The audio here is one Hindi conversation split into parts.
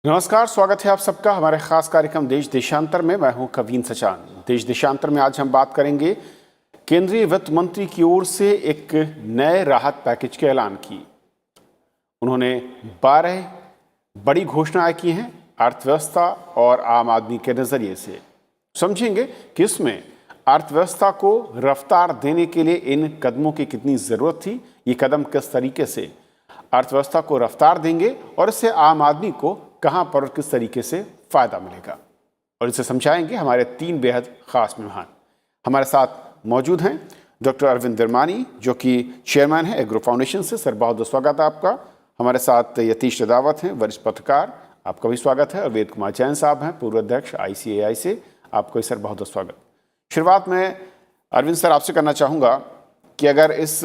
नमस्कार, स्वागत है आप सबका हमारे खास कार्यक्रम देश देशांतर में। मैं हूं कवीन सचान। देश देशांतर में आज हम बात करेंगे केंद्रीय वित्त मंत्री की ओर से एक नए राहत पैकेज के ऐलान की। उन्होंने 12 बड़ी घोषणाएं की हैं अर्थव्यवस्था और आम आदमी के नजरिए से। समझेंगे कि इसमें अर्थव्यवस्था को रफ्तार देने के लिए इन कदमों की कितनी जरूरत थी, ये कदम किस तरीके से अर्थव्यवस्था को रफ्तार देंगे और इससे आम आदमी को कहां पर और किस तरीके से फायदा मिलेगा, और इसे समझाएंगे हमारे 3 बेहद खास मेहमान। हमारे साथ मौजूद हैं डॉक्टर अरविंद धर्मानी, जो कि चेयरमैन है एग्रो फाउंडेशन से। सर, बहुत बहुत स्वागत है आपका। हमारे साथ यतीश रदावत हैं, वरिष्ठ पत्रकार, आपका भी स्वागत है। और वेद कुमार जैन साहब हैं, पूर्व अध्यक्ष ICAI से, आपको भी सर बहुत बहुत स्वागत। शुरुआत में अरविंद सर आपसे करना चाहूँगा कि अगर इस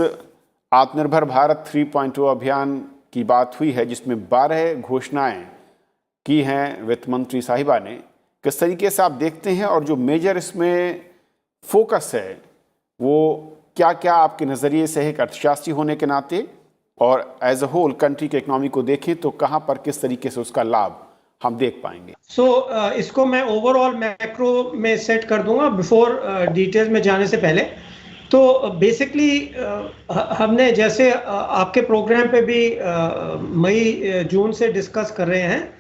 आत्मनिर्भर भारत 3.0 अभियान की बात हुई है, जिसमें 12 घोषणाएं की हैं वित्त मंत्री साहिबा ने, किस तरीके से आप देखते हैं और जो मेजर इसमें फोकस है वो क्या क्या आपके नज़रिए से है, एक अर्थशास्त्री होने के नाते, और एज अ होल कंट्री के इकोनॉमी को देखें तो कहां पर किस तरीके से उसका लाभ हम देख पाएंगे? इसको मैं ओवरऑल मैक्रो में सेट कर दूंगा बिफोर डिटेल्स में जाने से पहले। तो बेसिकली हमने जैसे आपके प्रोग्राम पे भी मई जून से डिस्कस कर रहे हैं,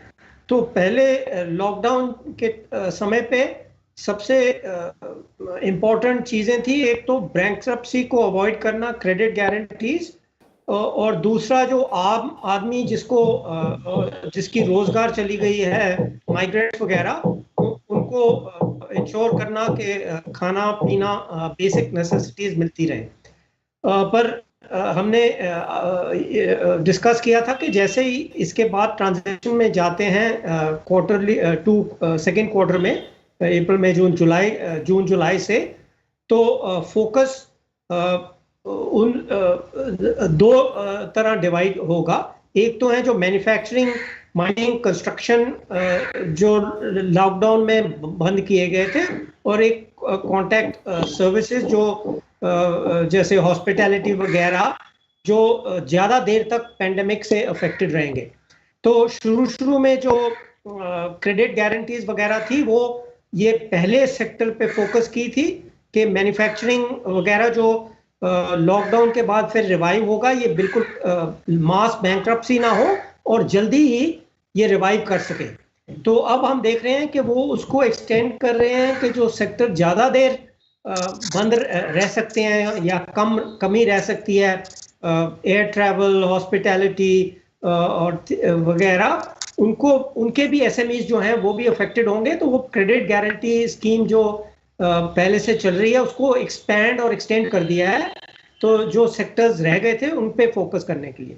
तो पहले लॉकडाउन के समय पे सबसे इम्पोर्टेंट चीज़ें थी, एक तो बैंक्रप्सी को अवॉइड करना, क्रेडिट गारंटीज, और दूसरा जो आम आदमी जिसकी रोजगार चली गई है, माइग्रेंट्स वगैरह, उनको इंश्योर करना कि खाना पीना बेसिक नेसेसिटीज मिलती रहे। पर हमने डिस्कस किया था कि जैसे ही इसके बाद ट्रांजिशन में जाते हैं क्वार्टरली टू सेकेंड क्वार्टर में, अप्रैल मई जून जुलाई से, तो फोकस उन 2 तरह डिवाइड होगा। एक तो है जो मैन्युफैक्चरिंग, माइनिंग, कंस्ट्रक्शन जो लॉकडाउन में बंद किए गए थे, और एक कॉन्टैक्ट सर्विसेज जो जैसे हॉस्पिटैलिटी वगैरह, जो ज़्यादा देर तक पेंडेमिक से अफेक्टेड रहेंगे। तो शुरू में जो क्रेडिट गारंटीज वगैरह थी, वो ये पहले सेक्टर पे फोकस की थी कि मैन्युफैक्चरिंग वगैरह जो लॉकडाउन के बाद फिर रिवाइव होगा, ये बिल्कुल मास बैंक्रप्सी ना हो और जल्दी ही ये रिवाइव कर सके। तो अब हम देख रहे हैं कि वो उसको एक्सटेंड कर रहे हैं कि जो सेक्टर ज़्यादा देर बंद रह सकते हैं या कमी रह सकती है, एयर ट्रैवल, हॉस्पिटैलिटी और वगैरह, उनके भी SMEs जो हैं वो भी अफेक्टेड होंगे। तो वो क्रेडिट गारंटी स्कीम जो पहले से चल रही है, उसको एक्सपैंड और एक्सटेंड कर दिया है, तो जो सेक्टर्स रह गए थे उन पे फोकस करने के लिए।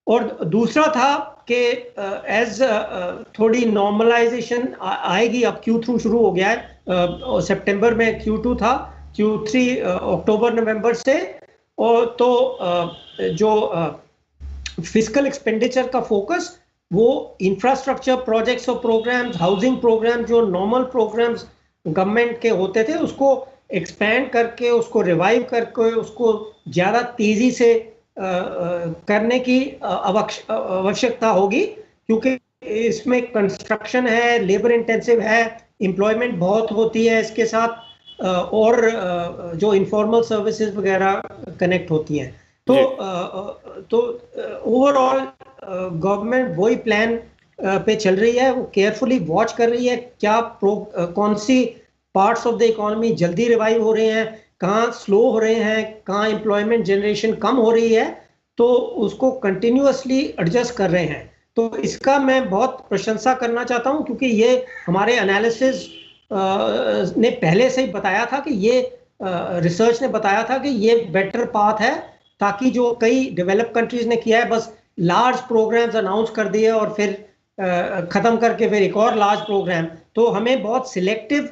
और दूसरा था कि एज थोड़ी नॉर्मलाइजेशन आएगी, अब Q3 शुरू हो गया है, सितंबर में Q2 था, Q3 अक्टूबर नवंबर से, और तो जो फिस्कल एक्सपेंडिचर का फोकस वो इंफ्रास्ट्रक्चर प्रोजेक्ट्स और प्रोग्राम्स, हाउसिंग प्रोग्राम, जो नॉर्मल प्रोग्राम्स गवर्नमेंट के होते थे, उसको एक्सपैंड करके, उसको रिवाइव करके, उसको ज़्यादा तेज़ी से करने की आवश्यकता होगी, क्योंकि इसमें कंस्ट्रक्शन है, लेबर इंटेंसिव है, एम्प्लॉयमेंट बहुत होती है इसके साथ, और जो इनफॉर्मल सर्विसेज वगैरह कनेक्ट होती हैं। तो ओवरऑल गवर्नमेंट वही प्लान पे चल रही है, वो केयरफुली वॉच कर रही है क्या कौन सी पार्ट्स ऑफ द इकोनॉमी जल्दी रिवाइव हो रहे हैं, कहाँ स्लो हो रहे हैं, कहाँ एम्प्लॉयमेंट जनरेशन कम हो रही है, तो उसको कंटिन्यूअसली एडजस्ट कर रहे हैं। तो इसका मैं बहुत प्रशंसा करना चाहता हूँ, क्योंकि ये हमारे एनालिसिस ने पहले से ही बताया था कि ये रिसर्च ने बताया था कि ये बेटर पाथ है, ताकि जो कई डेवलप कंट्रीज ने किया है, बस लार्ज प्रोग्राम्स अनाउंस कर दिए और फिर ख़त्म करके फिर एक और लार्ज प्रोग्राम। तो हमें बहुत सिलेक्टिव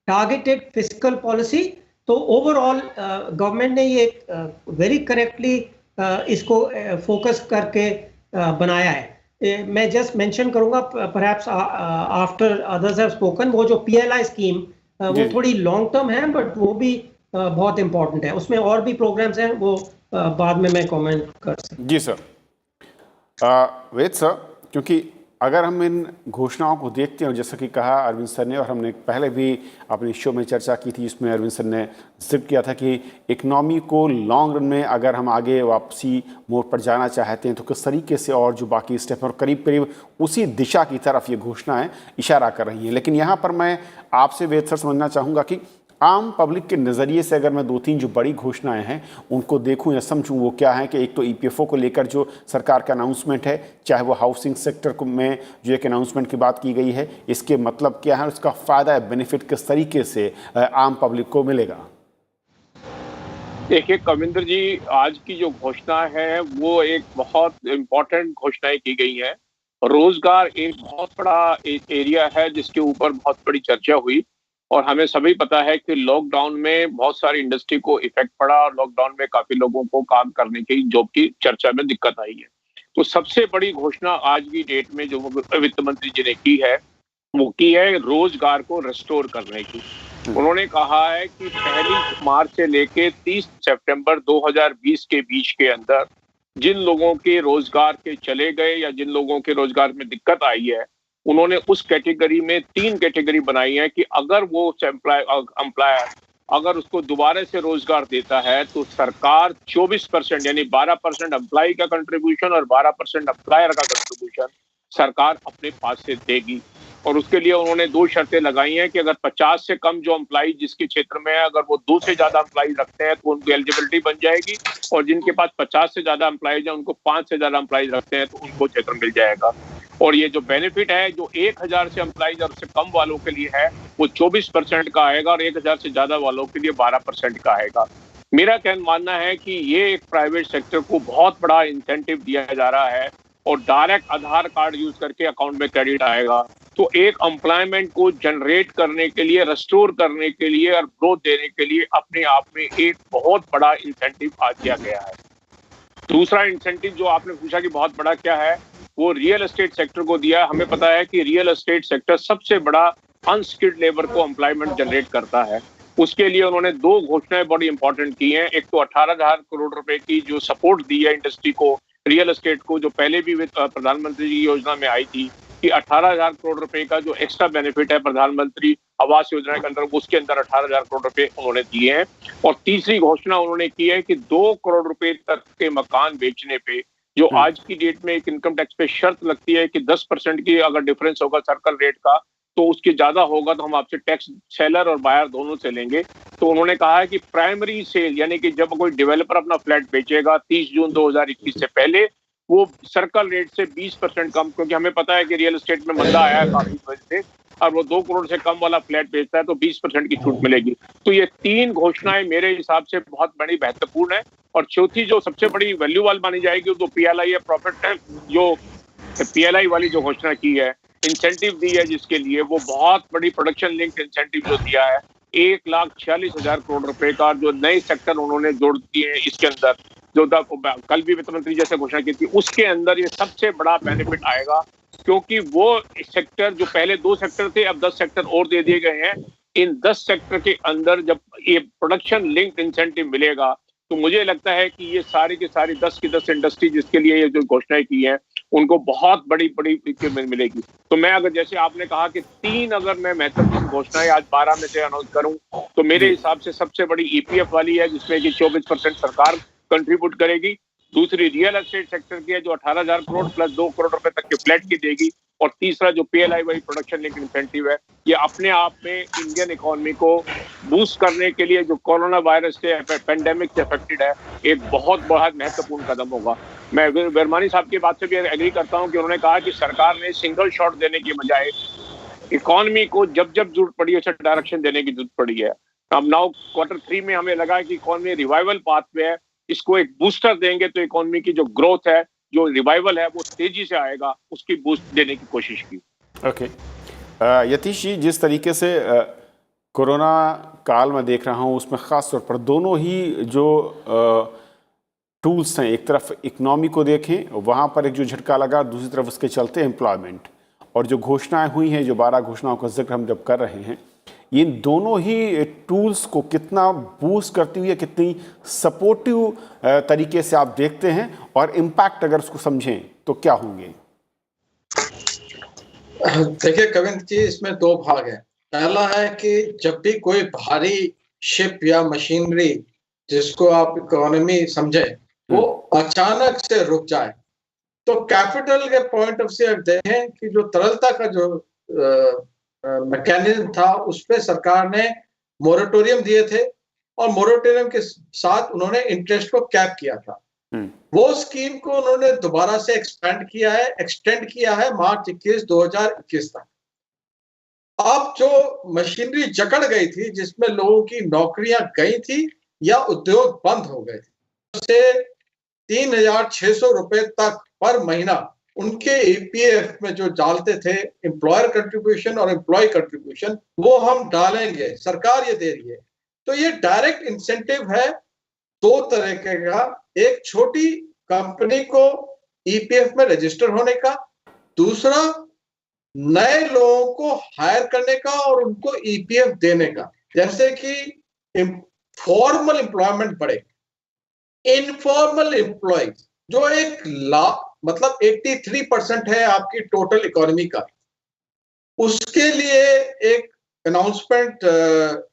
टारगेटेड फिस्कल पॉलिसी, तो ओवरऑल गवर्नमेंट ने ये वेरी करेक्टली इसको फोकस करके बनाया है। मैं जस्ट मेंशन करूंगा, perhaps after others have spoken, वो जो PLI स्कीम वो थोड़ी लॉन्ग टर्म है, बट वो भी बहुत इंपॉर्टेंट है। उसमें और भी प्रोग्राम्स हैं, वो बाद में मैं कमेंट कर सकता हूं। जी सर। वेद सर, क्योंकि अगर हम इन घोषणाओं को देखते हैं, जैसा कि कहा अरविंद सर ने, और हमने पहले भी अपने शो में चर्चा की थी, इसमें अरविंद सर ने जिक्र किया था कि इकनॉमी को लॉन्ग रन में अगर हम आगे वापसी मोड़ पर जाना चाहते हैं तो किस तरीके से, और जो बाकी स्टेप और करीब करीब उसी दिशा की तरफ ये घोषणाएं इशारा कर रही हैं। लेकिन यहाँ पर मैं आपसे वेद सर समझना चाहूँगा कि आम पब्लिक के नज़रिए से अगर मैं 2-3 जो बड़ी घोषणाएं हैं उनको देखूं या समझूं, वो क्या है कि एक तो ईपीएफओ को लेकर जो सरकार का अनाउंसमेंट है, चाहे वो हाउसिंग सेक्टर को में जो एक अनाउंसमेंट की बात की गई है, इसके मतलब क्या है, उसका फ़ायदा है, बेनिफिट किस तरीके से आम पब्लिक को मिलेगा? देखिए कविंद्र जी, आज की जो घोषणा है वो एक बहुत इम्पोर्टेंट घोषणाएं की गई है। रोजगार एक बहुत बड़ा एरिया है जिसके ऊपर बहुत बड़ी चर्चा हुई, और हमें सभी पता है कि लॉकडाउन में बहुत सारी इंडस्ट्री को इफेक्ट पड़ा और लॉकडाउन में काफी लोगों को काम करने की, जॉब की चर्चा में दिक्कत आई है। तो सबसे बड़ी घोषणा आज की डेट में जो वित्त मंत्री जी ने की है वो की है रोजगार को रिस्टोर करने की। उन्होंने कहा है कि 1 मार्च से लेके 30 सितंबर 2020 के बीच के अंदर जिन लोगों के रोजगार के चले गए या जिन लोगों के रोजगार में दिक्कत आई है, उन्होंने उस कैटेगरी में 3 कैटेगरी बनाई है कि अगर वो एम्प्लॉयर अगर उसको दोबारा से रोजगार देता है तो सरकार 24% यानी 12% एम्प्लॉय का कंट्रीब्यूशन और 12% एम्प्लॉयर का कंट्रीब्यूशन सरकार अपने पास से देगी। और उसके लिए उन्होंने 2 शर्तें लगाई हैं कि अगर 50 से कम जो एम्प्लॉय जिसके क्षेत्र में है, अगर वो 2 से ज्यादा एम्प्लॉय रखते हैं तो उनको एलिजिबिलिटी बन जाएगी, और जिनके पास 50 से ज्यादा एम्प्लॉयज है उनको 5 से ज्यादा एम्प्लॉयज रखते हैं तो उनको क्षेत्र मिल जाएगा। और ये जो बेनिफिट है जो 1000 से एम्प्लॉयज और उससे कम वालों के लिए है वो 24% का आएगा, और 1000 से ज्यादा वालों के लिए 12% का आएगा। मेरा मानना है कि ये एक प्राइवेट सेक्टर को बहुत बड़ा इंसेंटिव दिया जा रहा है, और डायरेक्ट आधार कार्ड यूज करके अकाउंट में क्रेडिट आएगा। तो एक एम्प्लॉयमेंट को जनरेट करने के लिए, रेस्टोर करने के लिए और ग्रोथ देने के लिए अपने आप में एक बहुत बड़ा इंसेंटिव आज दिया गया है। दूसरा इंसेंटिव जो आपने पूछा कि बहुत बड़ा क्या है, वो रियल एस्टेट सेक्टर को दिया है। हमें पता है कि रियल एस्टेट सेक्टर सबसे बड़ा अनस्किल्ड लेबर को एम्प्लॉयमेंट जनरेट करता है। उसके लिए उन्होंने 2 घोषणाएं बड़ी इंपॉर्टेंट की हैं। एक तो 18,000 करोड़ रुपए की जो सपोर्ट दी है इंडस्ट्री को, रियल एस्टेट को, जो पहले भी प्रधानमंत्री जी की योजना में आई थी कि 18,000 करोड़ रुपए का जो एक्स्ट्रा बेनिफिट है प्रधानमंत्री आवास योजना के अंदर, उसके अंदर 18,000 करोड़ रुपए उन्होंने दिए हैं। और तीसरी घोषणा उन्होंने की है कि 2 करोड़ रुपए तक के मकान बेचने पे, जो आज की डेट में एक इनकम टैक्स पे शर्त लगती है कि 10% की अगर डिफरेंस होगा सर्कल रेट का तो उसके ज्यादा होगा तो हम आपसे टैक्स सेलर और बायर दोनों से लेंगे। तो उन्होंने कहा है कि प्राइमरी सेल यानी कि जब कोई डेवलपर अपना फ्लैट बेचेगा 30 जून 2021 से पहले, वो सर्कल रेट से 20% कम, क्योंकि हमें पता है कि रियल एस्टेट में मंदा आया है काफी वजह से, और वो 2 करोड़ से कम वाला फ्लैट बेचता है तो 20% की छूट मिलेगी। तो ये 3 घोषणाएं मेरे हिसाब से बहुत बड़ी महत्वपूर्ण है। और चौथी जो सबसे बड़ी वैल्यू वाली मानी जाएगी वो तो PLI है, प्रॉफिट है, जो PLI वाली जो घोषणा की है, इंसेंटिव दी है जिसके लिए, वो बहुत बड़ी प्रोडक्शन लिंक इंसेंटिव जो दिया है 1,46,000 करोड़ रुपए का, जो नए सेक्टर उन्होंने जोड़ दिए हैं इसके अंदर, जो कल भी वित्त मंत्री जैसे घोषणा की थी, उसके अंदर ये सबसे बड़ा बेनिफिट आएगा। क्योंकि वो सेक्टर जो पहले 2 सेक्टर थे अब 10 सेक्टर और दे दिए गए हैं। इन 10 सेक्टर के अंदर जब ये प्रोडक्शन लिंक्ड इंसेंटिव मिलेगा तो मुझे लगता है कि ये सारी की सारी 10 की 10 इंडस्ट्री जिसके लिए ये जो घोषणाएं की हैं उनको बहुत बड़ी बड़ी मिलेगी। तो मैं अगर जैसे आपने कहा कि 3 अगर मैं महत्वपूर्ण घोषणाएं आज 12 में से अनाउंस करूं तो मेरे हिसाब से सबसे बड़ी EPF वाली है जिसमें कि 24% सरकार कंट्रीब्यूट करेगी। दूसरी रियल एस्टेट सेक्टर की है जो 18,000 करोड़ प्लस 2 करोड़ रुपए तक के फ्लैट की देगी। और तीसरा जो PLI वाली प्रोडक्शन लिंक इंसेंटिव है, ये अपने आप में इंडियन इकोनॉमी को बूस्ट करने के लिए जो कोरोना वायरस से पेंडेमिक से अफेक्टेड है, एक बहुत महत्वपूर्ण कदम होगा। मैं वर्मानी साहब की बात से भी एग्री करता हूं कि उन्होंने कहा कि सरकार ने सिंगल शॉट देने की बजाय इकोनॉमी को जब जब जरूरत पड़ी है उसे डायरेक्शन देने की जरूरत पड़ी है। अब नाउ Q3 में हमें लगा है कि इकोनॉमी रिवाइवल पाथ पे है, इसको एक बूस्टर देंगे तो इकोनॉमी की जो ग्रोथ है, जो रिवाइवल है, वो तेजी से आएगा, उसकी बूस्ट देने की कोशिश की। ओके यतीश जी, जिस तरीके से कोरोना काल में देख रहा हूँ उसमें ख़ास तौर पर दोनों ही जो टूल्स हैं, एक तरफ इकनॉमी को देखें वहाँ पर एक जो झटका लगा, दूसरी तरफ उसके चलते एम्प्लॉयमेंट, और जो घोषणाएं हुई हैं, जो 12 घोषणाओं का जिक्र हम जब कर रहे हैं, इन दोनों ही टूल्स को कितना बूस्ट करती हुई है, कितनी सपोर्टिव तरीके से आप देखते हैं, और इम्पैक्ट अगर उसको समझें तो क्या होंगे? देखिए कविंद जी, इसमें दो भाग है। पहला है कि जब भी कोई भारी शिप या मशीनरी जिसको आप इकोनॉमी समझे वो अचानक से रुक जाए, तो कैपिटल के पॉइंट ऑफ से देखें कि जो तरलता का जो मैकेनिज्म था उस पर सरकार ने मोरेटोरियम दिए थे और मोरेटोरियम के साथ उन्होंने इंटरेस्ट को कैप किया था। वो स्कीम को उन्होंने दोबारा से एक्सटेंड किया है मार्च 21, 2021 तक। अब जो मशीनरी जकड़ गई थी जिसमें लोगों की नौकरियां गई थी या उद्योग बंद हो गए थे, से 3,600 रुपए तक पर महीना उनके ईपीएफ में जो डालते थे, एम्प्लॉयर कंट्रीब्यूशन और एम्प्लॉय कंट्रीब्यूशन, वो हम डालेंगे, सरकार ये दे रही है। तो ये डायरेक्ट इंसेंटिव है दो तरह का। एक छोटी कंपनी को ईपीएफ में रजिस्टर होने का, दूसरा नए लोगों को हायर करने का और उनको ईपीएफ देने का। जैसे कि फॉर्मल एम्प्लॉयमेंट बढ़े, इनफॉर्मल एम्प्लॉयज जो एक मतलब 83% है आपकी टोटल इकोनॉमी का, उसके लिए एक अनाउंसमेंट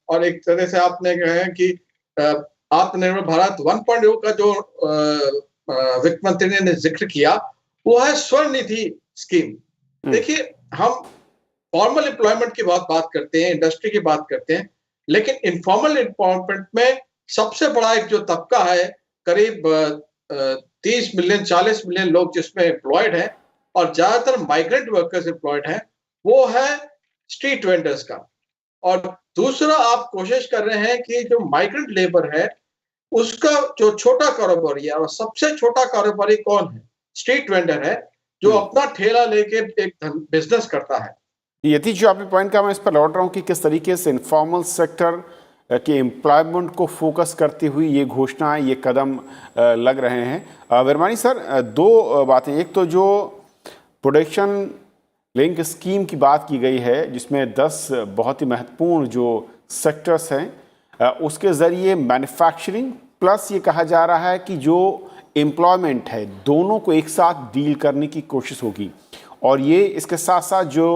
और एक तरह से आपने कहा है कि आत्मनिर्भर भारत 1.0 का जो वित्त मंत्री ने जिक्र किया वो है स्वर्ण निधि स्कीम। देखिए, हम फॉर्मल एम्प्लॉयमेंट की बात करते हैं, इंडस्ट्री की बात करते हैं, लेकिन इनफॉर्मल एम्प्लॉयमेंट में सबसे बड़ा एक जो तबका है, करीब 30 मिलियन 40 मिलियन लोग जिसमें एम्प्लॉयड हैं और ज्यादातर माइग्रेंट वर्कर्स एम्प्लॉयड हैं, वो है स्ट्रीट वेंडर्स का। और दूसरा, आप कोशिश कर रहे हैं कि जो माइग्रेंट लेबर है उसका जो छोटा कारोबारी है, और सबसे छोटा कारोबारी कौन है? स्ट्रीट वेंडर है, जो अपना ठेला लेके एक बिजनेस करता है। यदि जो आपने पॉइंट कहा, मैं इस पर लौट रहा हूँ कि किस तरीके से इनफॉर्मल सेक्टर के एम्प्लॉयमेंट को फोकस करती हुई ये घोषणाएं, ये कदम लग रहे हैं। वर्मानी सर, दो बातें। एक तो जो प्रोडक्शन लिंक स्कीम की बात की गई है जिसमें 10 बहुत ही महत्वपूर्ण जो सेक्टर्स हैं, उसके ज़रिए मैन्युफैक्चरिंग प्लस ये कहा जा रहा है कि जो एम्प्लॉयमेंट है दोनों को एक साथ डील करने की कोशिश होगी। और ये इसके साथ साथ जो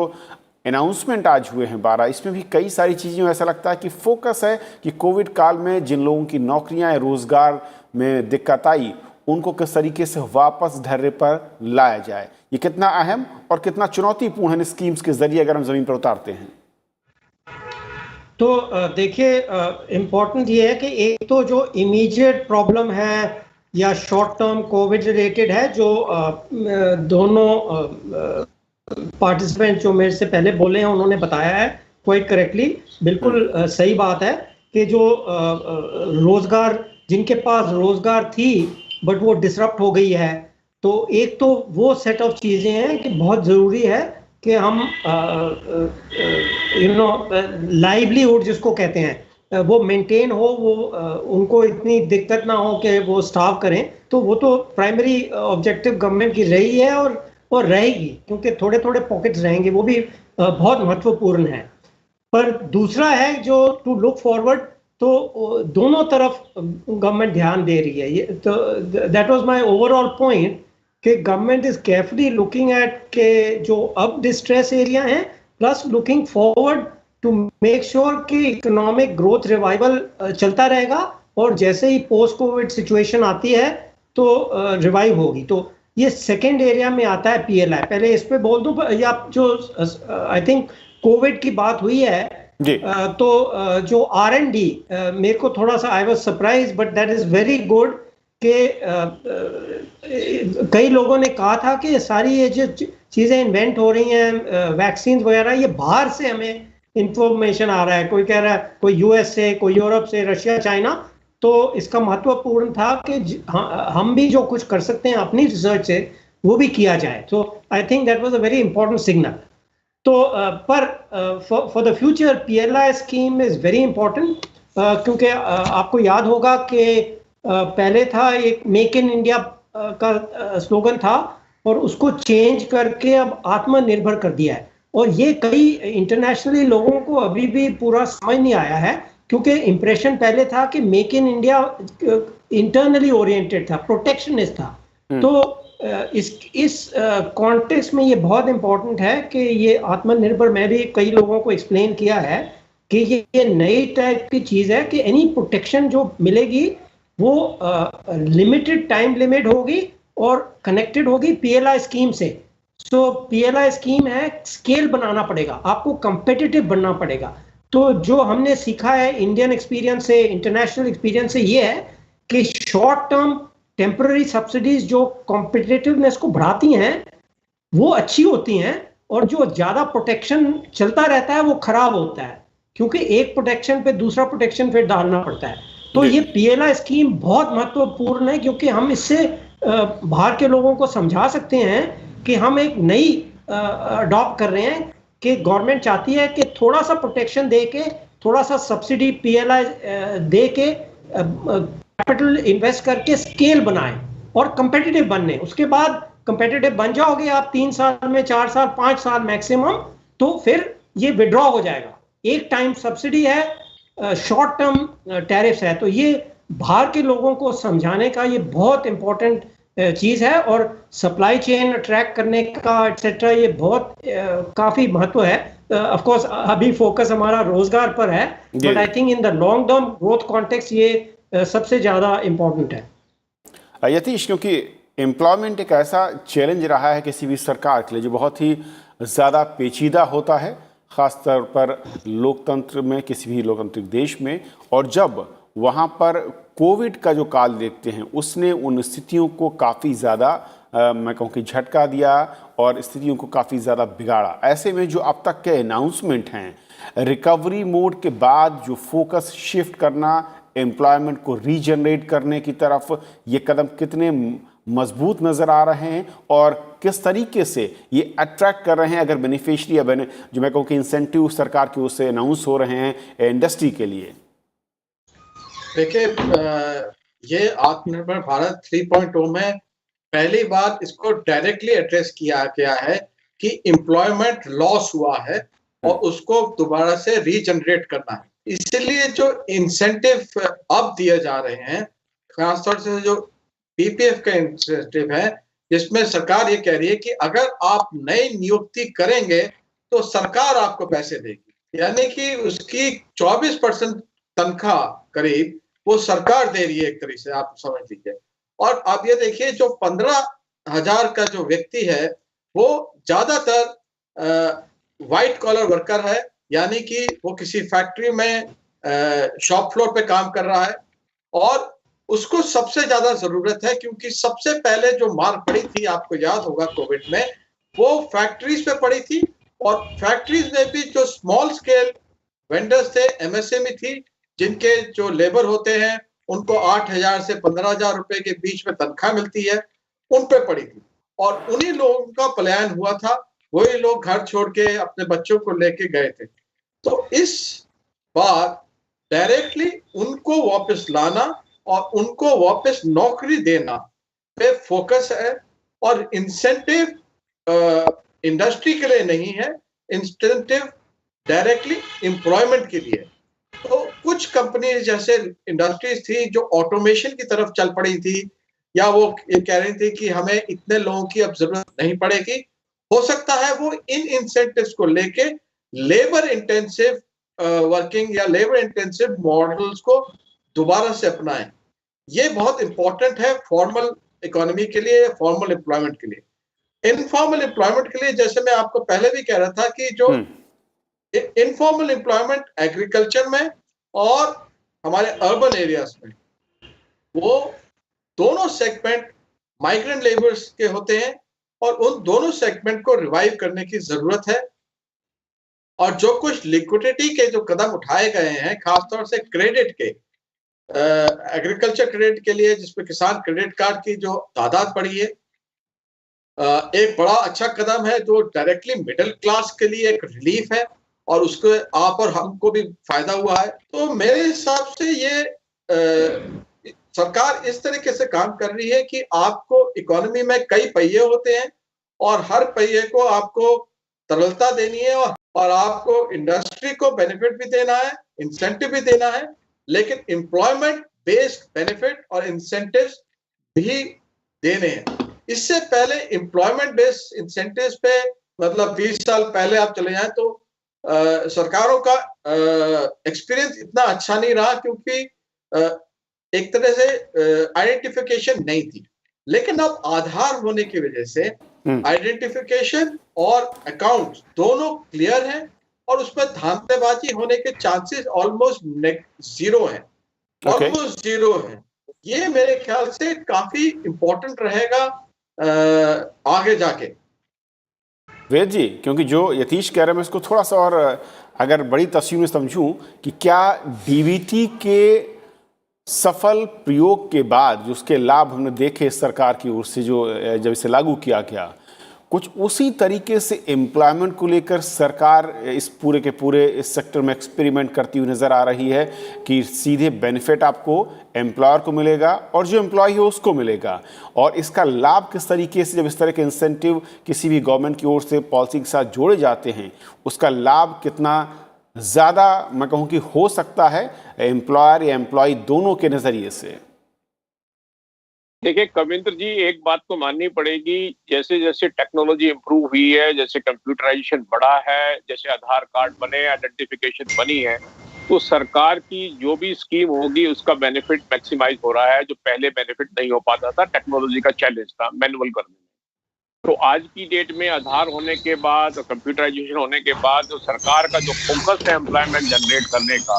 अनाउंसमेंट आज हुए हैं 12, इसमें भी कई सारी चीज़ें, ऐसा लगता है कि फोकस है कि कोविड काल में जिन लोगों की नौकरियां या रोज़गार में दिक्कत आई उनको किस तरीके से वापस धैर्य पर लाया जाए। ये कितना अहम और कितना चुनौतीपूर्ण है स्कीम्स के जरिए अगर हम ज़मीन पर उतारते हैं? तो देखिए, इम्पोर्टेंट ये है कि एक तो जो इमीडिएट प्रॉब्लम है या शॉर्ट टर्म कोविड रिलेटेड है, जो दोनों पार्टिसिपेंट जो मेरे से पहले बोले हैं उन्होंने बताया है क्वाइट करेक्टली, बिल्कुल सही बात है कि जो रोजगार, जिनके पास रोजगार थी बट वो डिसरप्ट हो गई है, तो एक तो वो सेट ऑफ चीज़ें हैं कि बहुत ज़रूरी है कि हम लाइवलीहुड जिसको कहते हैं वो मेंटेन हो, वो उनको इतनी दिक्कत ना हो कि वो स्टार्व करें। तो वो तो प्राइमरी ऑब्जेक्टिव गवर्नमेंट की रही है और रहेगी, क्योंकि थोड़े थोड़े पॉकेट्स रहेंगे, वो भी बहुत महत्वपूर्ण है। पर दूसरा है जो टू लुक फॉरवर्ड, तो दोनों तरफ गवर्नमेंट ध्यान दे रही है। ये तो that was my overall point कि government is carefully looking at के जो अब डिस्ट्रेस एरिया हैं, plus looking forward to make sure कि इकोनॉमिक ग्रोथ रिवाइवल चलता रहेगा, और जैसे ही पोस्ट कोविड सिचुएशन आती है तो रिवाइव होगी। तो ये सेकेंड एरिया में आता है पीएलआई। पहले इस पे बोल दूं, या जो आई थिंक कोविड की बात हुई है तो जो R&D, मेरे को थोड़ा सा I was surprise but that is very good कि कई लोगों ने कहा था कि सारी ये जो चीज़ें इन्वेंट हो रही हैं, वैक्सीन वगैरह, ये बाहर से हमें इंफॉर्मेशन आ रहा है, कोई कह रहा है कोई यूएस से, कोई यूरोप से, रशिया, चाइना। तो इसका महत्वपूर्ण था कि हम भी जो कुछ कर सकते हैं अपनी रिसर्च से वो भी किया जाए। तो I think that was a very important signal. तो पर for the future PLI scheme is very important, क्योंकि आपको याद होगा कि पहले था एक मेक इन इंडिया का स्लोगन था और उसको चेंज करके अब आत्मनिर्भर कर दिया है। और ये कई इंटरनेशनली लोगों को अभी भी पूरा समझ नहीं आया है, क्योंकि इंप्रेशन पहले था कि make in India internally oriented था, प्रोटेक्शनिस्ट था। तो इस कॉन्टेक्स्ट में ये बहुत इम्पोर्टेंट है कि ये आत्मनिर्भर, मैं भी कई लोगों को एक्सप्लेन किया है कि ये नई टाइप की चीज़ है कि एनी प्रोटेक्शन जो मिलेगी वो लिमिटेड टाइम लिमिट होगी और कनेक्टेड होगी पीएलआई स्कीम से। सो पीएलआई स्कीम है, स्केल बनाना पड़ेगा, आपको कंपेटिटिव बनना पड़ेगा। तो जो हमने सीखा है इंडियन एक्सपीरियंस से, इंटरनेशनल एक्सपीरियंस से, ये है कि शॉर्ट टर्म टेम्पररी सब्सिडीज जो कॉम्पिटिटिवनेस को बढ़ाती हैं वो अच्छी होती हैं, और जो ज़्यादा प्रोटेक्शन चलता रहता है वो खराब होता है, क्योंकि एक प्रोटेक्शन पे दूसरा प्रोटेक्शन फिर डालना पड़ता है। तो ये पीएलआई स्कीम बहुत महत्वपूर्ण है, क्योंकि हम इससे बाहर के लोगों को समझा सकते हैं कि हम एक नई अडॉप्ट कर रहे हैं कि गवर्नमेंट चाहती है कि थोड़ा सा प्रोटेक्शन दे के, थोड़ा सा सब्सिडी पीएलआई दे के, कैपिटल इन्वेस्ट करके स्केल बनाएं और कंपेटिटिव बनने। उसके बाद कंपेटिटिव बन जाओगे आप 3 साल में, 4 साल, 5 साल मैक्सिमम, तो फिर ये विड्रॉ हो जाएगा। एक टाइम सब्सिडी है, शॉर्ट टर्म टैरिफ्स है। तो ये बाहर के लोगों को समझाने का ये बहुत इंपॉर्टेंट चीज है, और सप्लाई चेन ट्रैक करने का एटसेट्रा, ये बहुत काफी महत्व है। ऑफ कोर्स अभी फोकस हमारा रोजगार पर है, but I think in the long term growth context ये सबसे ज्यादा इंपॉर्टेंट है। यतीश, क्योंकि एम्प्लॉयमेंट एक ऐसा चैलेंज रहा है किसी भी सरकार के लिए जो बहुत ही ज़्यादा पेचीदा होता है, ख़ासतौर पर लोकतंत्र में, किसी भी लोकतांत्रिक देश में। और जब वहाँ पर कोविड का जो काल देखते हैं, उसने उन स्थितियों को काफ़ी ज़्यादा मैं कहूँ कि झटका दिया और स्थितियों को काफ़ी ज़्यादा बिगाड़ा। ऐसे में जो अब तक के अनाउंसमेंट हैं, रिकवरी मोड के बाद जो फोकस शिफ्ट करना, एम्प्लॉयमेंट को रीजनरेट करने की तरफ, ये कदम कितने मजबूत नज़र आ रहे हैं और किस तरीके से ये अट्रैक्ट कर रहे हैं, अगर बेनिफिशियरी या जो मैं कहूँ कि इंसेंटिव सरकार की ओर से अनाउंस हो रहे हैं इंडस्ट्री के लिए? देखिए, ये आत्मनिर्भर भारत 3.0 में पहली बार इसको डायरेक्टली एड्रेस किया गया है कि एम्प्लॉयमेंट लॉस हुआ है और उसको दोबारा से रीजनरेट करना है। इसलिए जो इंसेंटिव अब दिए जा रहे हैं, खासतौर से जो पीपीएफ का इंसेंटिव है, जिसमें सरकार ये कह रही है कि अगर आप नई नियुक्ति करेंगे तो सरकार आपको पैसे देगी, यानी कि उसकी 24% तनख्वाह करीब वो सरकार दे रही है, एक तरीके से आप समझ लीजिए। और आप ये देखिए, जो 15,000 का जो व्यक्ति है वो ज्यादातर व्हाइट कॉलर वर्कर है, यानी कि वो किसी फैक्ट्री में शॉप फ्लोर पे काम कर रहा है, और उसको सबसे ज्यादा जरूरत है, क्योंकि सबसे पहले जो मार पड़ी थी, आपको याद होगा कोविड में, वो फैक्ट्रीज पे पड़ी थी। और फैक्ट्रीज में भी जो स्मॉल स्केल वेंडर्स थे, एमएसएमई थी, जिनके जो लेबर होते हैं उनको 8,000 से 15,000 रुपए के बीच में तनख्वाह मिलती है, उन पे पड़ी थी। और उन्हीं लोगों का पलायन हुआ था, वही लोग घर छोड़ के अपने बच्चों को लेके गए थे। तो इस बार डायरेक्टली उनको वापस लाना और उनको वापस नौकरी देना पे फोकस है, और इंसेंटिव इंडस्ट्री के लिए नहीं है, इंसेंटिव डायरेक्टली एम्प्लॉयमेंट के लिए। तो कुछ कंपनीज जैसे इंडस्ट्रीज थी जो ऑटोमेशन की तरफ चल पड़ी थी, या वो ये कह रही थी कि हमें इतने लोगों की अब जरूरत नहीं पड़ेगी, हो सकता है वो इन इंसेंटिव्स को लेके लेबर इंटेंसिव वर्किंग या लेबर इंटेंसिव मॉडल्स को दोबारा से अपनाएं। ये बहुत इंपॉर्टेंट है फॉर्मल इकोनॉमी के लिए, फॉर्मल एम्प्लॉयमेंट के लिए। इनफॉर्मल एम्प्लॉयमेंट के लिए, जैसे मैं आपको पहले भी कह रहा था कि जो इनफॉर्मल एम्प्लॉयमेंट एग्रीकल्चर में और हमारे अर्बन एरियाज में, वो दोनों सेगमेंट माइग्रेंट लेबर्स के होते हैं, और उन दोनों सेगमेंट को रिवाइव करने की जरूरत है। और जो कुछ लिक्विडिटी के जो कदम उठाए गए हैं, खासतौर से क्रेडिट के, एग्रीकल्चर क्रेडिट के लिए, जिसमें किसान क्रेडिट कार्ड की जो तादाद बढ़ी है, एक बड़ा अच्छा कदम है जो डायरेक्टली मिडिल क्लास के लिए एक रिलीफ है, और उसको आप और हमको भी फायदा हुआ है। तो मेरे हिसाब से ये सरकार इस तरीके से काम कर रही है कि आपको इकोनॉमी में कई पहिए होते हैं, और हर पहिए को आपको तरलता देनी है, और आपको इंडस्ट्री को बेनिफिट भी देना है, इंसेंटिव भी देना है, लेकिन एम्प्लॉयमेंट बेस्ड बेनिफिट और इंसेंटिव्स भी देने हैं। इससे पहले एम्प्लॉयमेंट बेस्ड इंसेंटिव्स पे मतलब 20 साल पहले आप चले जाएं तो सरकारों का एक्सपीरियंस इतना अच्छा नहीं रहा, क्योंकि एक तरह से आइडेंटिफिकेशन नहीं थी। लेकिन अब आधार होने की वजह से आइडेंटिफिकेशन और अकाउंट दोनों क्लियर हैं और उस पर धांधलेबाजी होने के चांसेस ऑलमोस्ट जीरो हैं, ऑलमोस्ट जीरो हैं। ये मेरे ख्याल से काफी इंपॉर्टेंट रहेगा आगे जाके। वेद जी, क्योंकि जो यतीश कह रहे हैं मैं इसको थोड़ा सा और अगर बड़ी तस्वीर में समझूं कि क्या डीबीटी के सफल प्रयोग के बाद जो उसके लाभ हमने देखे सरकार की ओर से जो जब इसे लागू किया गया, कुछ उसी तरीके से एम्प्लॉयमेंट को लेकर सरकार इस पूरे के पूरे इस सेक्टर में एक्सपेरिमेंट करती हुई नज़र आ रही है कि सीधे बेनिफिट आपको एम्प्लॉयर को मिलेगा और जो एम्प्लॉय है उसको मिलेगा, और इसका लाभ किस तरीके से जब इस तरह के इंसेंटिव किसी भी गवर्नमेंट की ओर से पॉलिसी के साथ जोड़े जाते हैं उसका लाभ कितना ज़्यादा मैं कहूँ कि हो सकता है एम्प्लॉयर या एम्प्लॉय दोनों के नज़रिए से। देखिए कविंद्र जी, एक बात तो माननी पड़ेगी, जैसे जैसे टेक्नोलॉजी इंप्रूव हुई है, जैसे कंप्यूटराइजेशन बढ़ा है, जैसे आधार कार्ड बने, आइडेंटिफिकेशन बनी है, तो सरकार की जो भी स्कीम होगी उसका बेनिफिट मैक्सिमाइज हो रहा है, जो पहले बेनिफिट नहीं हो पाता था, टेक्नोलॉजी का चैलेंज था मैनुअल करने में। तो आज की डेट में आधार होने के बाद और कंप्यूटराइजेशन होने के बाद जो सरकार का जो फोकस है एम्प्लॉयमेंट जनरेट करने का,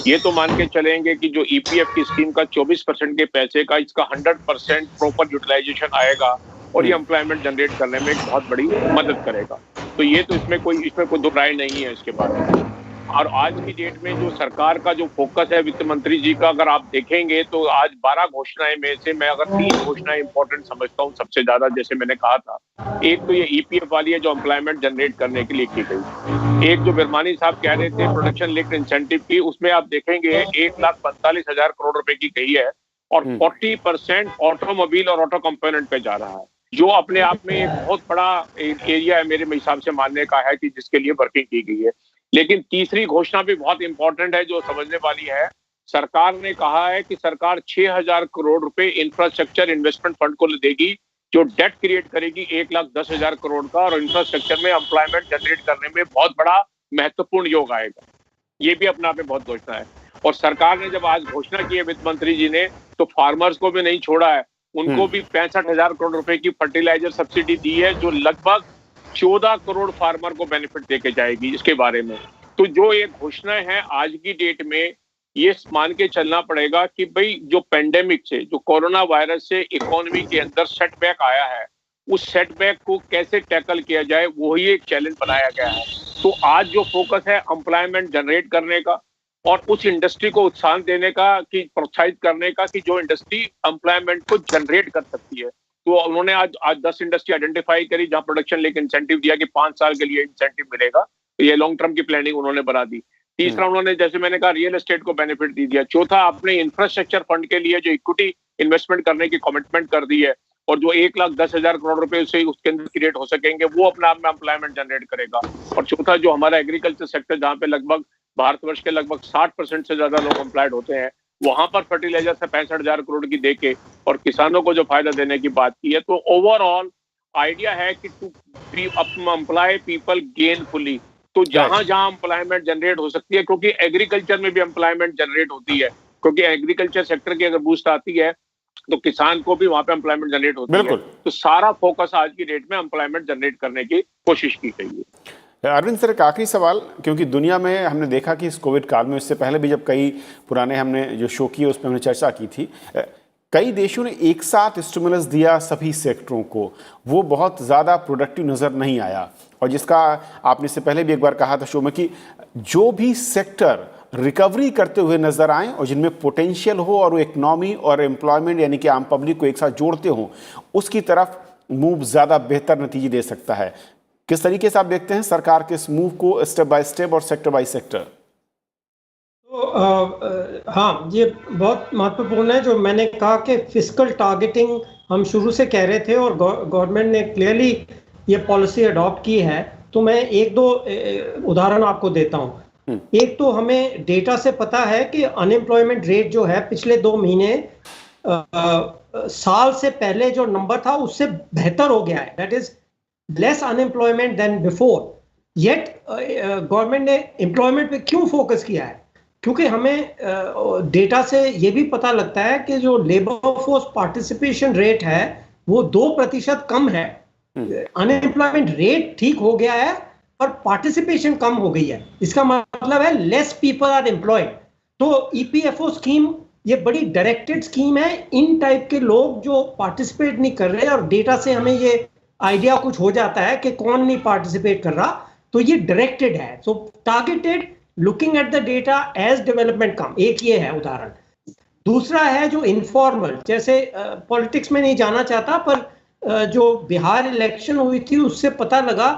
ये तो मान के चलेंगे कि जो ईपीएफ की स्कीम का 24% के पैसे का इसका 100% प्रॉपर यूटिलाइजेशन आएगा और ये एम्प्लॉयमेंट जनरेट करने में एक बहुत बड़ी मदद करेगा। तो ये तो इसमें कोई दो राय नहीं है इसके बारे में। और आज की डेट में जो सरकार का जो फोकस है वित्त मंत्री जी का, अगर आप देखेंगे तो आज 12 घोषणाएं में से मैं अगर 3 घोषणाएं इंपॉर्टेंट समझता हूँ सबसे ज्यादा, जैसे मैंने कहा था, एक तो ये ईपीएफ वाली है जो एम्प्लॉयमेंट जनरेट करने के लिए की गई। एक जो बिरमानी साहब कह रहे थे प्रोडक्शन लिंक्ड इंसेंटिव की, उसमें आप देखेंगे 1,45,000 करोड़ रुपए की गई है और 40% ऑटोमोबाइल और ऑटो कंपोनेंट पे जा रहा है, जो अपने आप में एक बहुत बड़ा एरिया है मेरे हिसाब से मानने का है कि जिसके लिए वर्किंग की गई है। लेकिन तीसरी घोषणा भी बहुत इंपॉर्टेंट है जो समझने वाली है। सरकार ने कहा है कि सरकार 6,000 करोड़ रुपए इंफ्रास्ट्रक्चर इन्वेस्टमेंट फंड को देगी, जो डेट क्रिएट करेगी 1,10,000 करोड़ का, और इंफ्रास्ट्रक्चर में एम्प्लॉयमेंट जनरेट करने में बहुत बड़ा महत्वपूर्ण योग आएगा। ये भी अपने आप में बहुत घोषणा है। और सरकार ने जब आज घोषणा की है वित्त मंत्री जी ने, तो फार्मर्स को भी नहीं छोड़ा है, उनको भी 65,000 करोड़ रुपए की फर्टिलाइजर सब्सिडी दी है, जो लगभग 14 करोड़ फार्मर को बेनिफिट देके जाएगी इसके बारे में। तो जो ये घोषणा है आज की डेट में, ये मान के चलना पड़ेगा कि भाई जो पेंडेमिक से, जो कोरोना वायरस से इकोनॉमी के अंदर सेटबैक आया है, उस सेटबैक को कैसे टैकल किया जाए वही एक चैलेंज बनाया गया है। तो आज जो फोकस है एम्प्लॉयमेंट जनरेट करने का और उस इंडस्ट्री को उत्साह देने का, कि प्रोत्साहित करने का कि जो इंडस्ट्री एम्प्लॉयमेंट को जनरेट कर सकती है। तो उन्होंने आज 10 इंडस्ट्री आइडेंटिफाई करी जहां प्रोडक्शन लेके इंसेंटिव दिया कि 5 साल के लिए इंसेंटिव मिलेगा, तो ये लॉन्ग टर्म की प्लानिंग उन्होंने बना दी। तीसरा उन्होंने, जैसे मैंने कहा, रियल एस्टेट को बेनिफिट दे दिया। चौथा, आपने इंफ्रास्ट्रक्चर फंड के लिए जो इक्विटी इन्वेस्टमेंट करने की कमिटमेंट कर दी है, और जो 1,10,000 करोड़ रुपए उससे उसके अंदर क्रिएट हो सकेंगे, वो अपने आप में एम्प्लॉयमेंट जनरेट करेगा। और चौथा, जो हमारा एग्रीकल्चर सेक्टर, जहाँ पे लगभग भारतवर्ष के लगभग 60% से ज्यादा लोग एम्प्लॉयड होते हैं, वहां पर फर्टिलाइजर से 65,000 करोड़ की देके और किसानों को जो फायदा देने की बात की है। तो ओवरऑल आइडिया है कि टू एम्प्लॉय पीपल गेनफुली, तो जहां जहां एम्प्लॉयमेंट जनरेट हो सकती है, क्योंकि एग्रीकल्चर में भी एम्प्लॉयमेंट जनरेट होती है, क्योंकि एग्रीकल्चर सेक्टर की अगर बूस्ट आती है तो किसान को भी वहां पे एम्प्लॉयमेंट जनरेट होती है। तो सारा फोकस आज की डेट में एम्प्लॉयमेंट जनरेट करने की कोशिश की गई है। अरविंद सर, एक आखिरी सवाल, क्योंकि दुनिया में हमने देखा कि इस कोविड काल में, इससे पहले भी जब कई पुराने हमने जो शो किए उसमें हमने चर्चा की थी, कई देशों ने एक साथ स्टिमुलस दिया सभी सेक्टरों को, वो बहुत ज़्यादा प्रोडक्टिव नज़र नहीं आया। और जिसका आपने इससे पहले भी एक बार कहा था शो में कि जो भी सेक्टर रिकवरी करते हुए नज़र आए और जिनमें पोटेंशियल हो और वो इकनॉमी और एम्प्लॉयमेंट यानी कि आम पब्लिक को एक साथ जोड़ते हों, उसकी तरफ मूव ज़्यादा बेहतर नतीजे दे सकता है। किस तरीके से आप देखते हैं सरकार के इस मूव को, स्टेप बाय स्टेप और सेक्टर बाय सेक्टर? तो हाँ, ये बहुत महत्वपूर्ण है। जो मैंने कहा कि फिस्कल टारगेटिंग हम शुरू से कह रहे थे और गवर्नमेंट ने क्लियरली ये पॉलिसी अडॉप्ट की है। तो मैं एक दो उदाहरण आपको देता हूँ। एक तो हमें डेटा से पता है कि अनएम्प्लॉयमेंट रेट जो है पिछले 2 महीने साल से पहले जो नंबर था उससे बेहतर हो गया है, that is less unemployment than before. Yet government ने एम्प्लॉयमेंट पे क्यों फोकस किया है? क्योंकि हमें डेटा से ये भी पता लगता है कि जो लेबर फोर्स पार्टिसिपेशन रेट है वो 2% कम है। अनएम्प्लॉयमेंट रेट ठीक हो गया है और पार्टिसिपेशन कम हो गई है। इसका मतलब है लेस पीपल आर एम्प्लॉयड। तो ईपीएफओ स्कीम ये बड़ी डायरेक्टेड स्कीम है। इन टाइप के लोग जो पार्टिसिपेट नहीं कर रहे, और डेटा से हमें ये आइडिया कुछ हो जाता है कि कौन नहीं पार्टिसिपेट कर रहा, तो ये डायरेक्टेड है। So targeted, looking at the data as development come, एक ये है उदाहरण। दूसरा है जो इनफॉर्मल, जैसे पॉलिटिक्स में नहीं जाना चाहता, पर जो बिहार इलेक्शन हुई थी उससे पता लगा,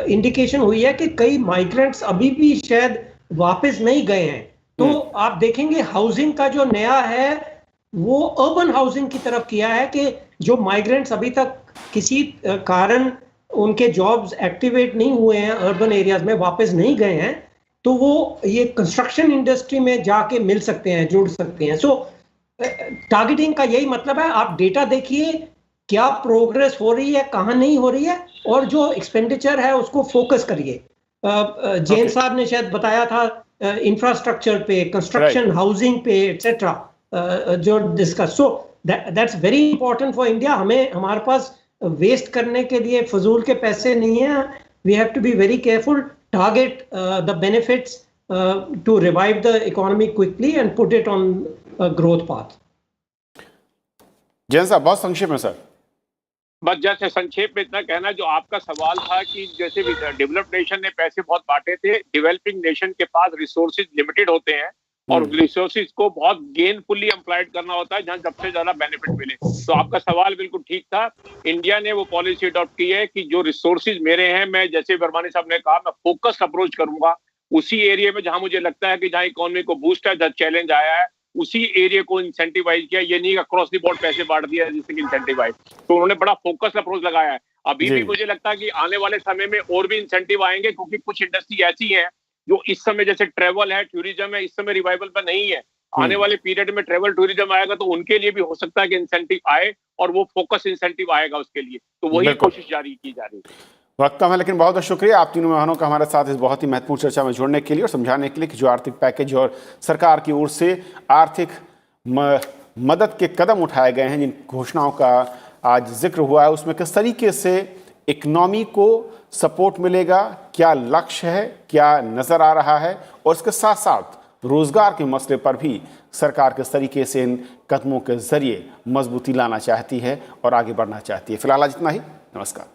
इंडिकेशन हुई है कि कई माइग्रेंट्स अभी भी शायद वापस नहीं गए हैं। तो आप देखेंगे हाउसिंग का जो नया है वो अर्बन हाउसिंग की तरफ किया है, कि जो माइग्रेंट्स अभी तक किसी कारण उनके जॉब्स एक्टिवेट नहीं हुए हैं, अर्बन एरियाज में वापस नहीं गए हैं, तो वो ये कंस्ट्रक्शन इंडस्ट्री में जाके मिल सकते हैं, जुड़ सकते हैं। सो टारगेटिंग का यही मतलब है, आप डेटा देखिए क्या प्रोग्रेस हो रही है, कहाँ नहीं हो रही है, और जो एक्सपेंडिचर है उसको फोकस करिए। जैन साहब ने शायद बताया था इंफ्रास्ट्रक्चर पे, कंस्ट्रक्शन, हाउसिंग पे, एटसेट्रा, जो discuss. So that's very important for India. हमें, हमारे पास वेस्ट करने के लिए फजूल के पैसे नहीं है। We have to be very careful, target the benefits to revive the economy quickly and put it on growth path. Jain साहब, बहुत संक्षेप में सर। बस जैसे संक्षेप में इतना कहना, जो आपका सवाल था कि जैसे डेवलप्ड नेशन ने पैसे बहुत बांटे थे, डेवलपिंग नेशन के पास रिसोर्सेज लिमिटेड होते हैं और रिसोर्सेज को बहुत गेनफुली एम्प्लॉयड करना होता है जहां सबसे ज्यादा बेनिफिट मिले। तो आपका सवाल बिल्कुल ठीक था। इंडिया ने वो पॉलिसी अडॉप्ट की है कि जो रिसोर्सेज मेरे हैं, मैं जैसे वर्मानी साहब ने कहा, मैं फोकस्ड अप्रोच करूंगा उसी एरिया में जहां मुझे लगता है कि जहां इकोनॉमी को बूस्ट है, जहां चैलेंज आया है, उसी एरिया को इंसेंटिवाइज किया। ये नहीं अक्रॉस द बोर्ड पैसे बांट दिया जिससे कि इंसेंटिवाइज। तो उन्होंने बड़ा फोकस अप्रोच लगाया है। अभी भी मुझे लगता है कि आने वाले समय में और भी इंसेंटिव आएंगे, क्योंकि कुछ इंडस्ट्री ऐसी है जो इस समय, जैसे ट्रेवल है, टूरिज्म है, इस समय रिवाइवल पर नहीं है। आने वाले पीरियड में ट्रेवल टूरिज्म आएगा तो उनके लिए भी हो सकता है कि इंसेंटिव आए, और वो फोकस इंसेंटिव आएगा उसके लिए। तो वही कोशिश जारी की जा रही है। वक्त कम है, लेकिन बहुत बहुत शुक्रिया आप तीनों मेहमानों का हमारे साथ इस बहुत ही महत्वपूर्ण चर्चा में जुड़ने के लिए और समझाने के लिए कि जो आर्थिक पैकेज और सरकार की ओर से आर्थिक मदद के कदम उठाए गए हैं, जिन घोषणाओं का आज जिक्र हुआ है, उसमें किस तरीके से इकोनॉमी को सपोर्ट मिलेगा, क्या लक्ष्य है, क्या नज़र आ रहा है, और इसके साथ साथ रोजगार के मसले पर भी सरकार किस तरीके से इन कदमों के जरिए मजबूती लाना चाहती है और आगे बढ़ना चाहती है। फिलहाल आज इतना ही। नमस्कार।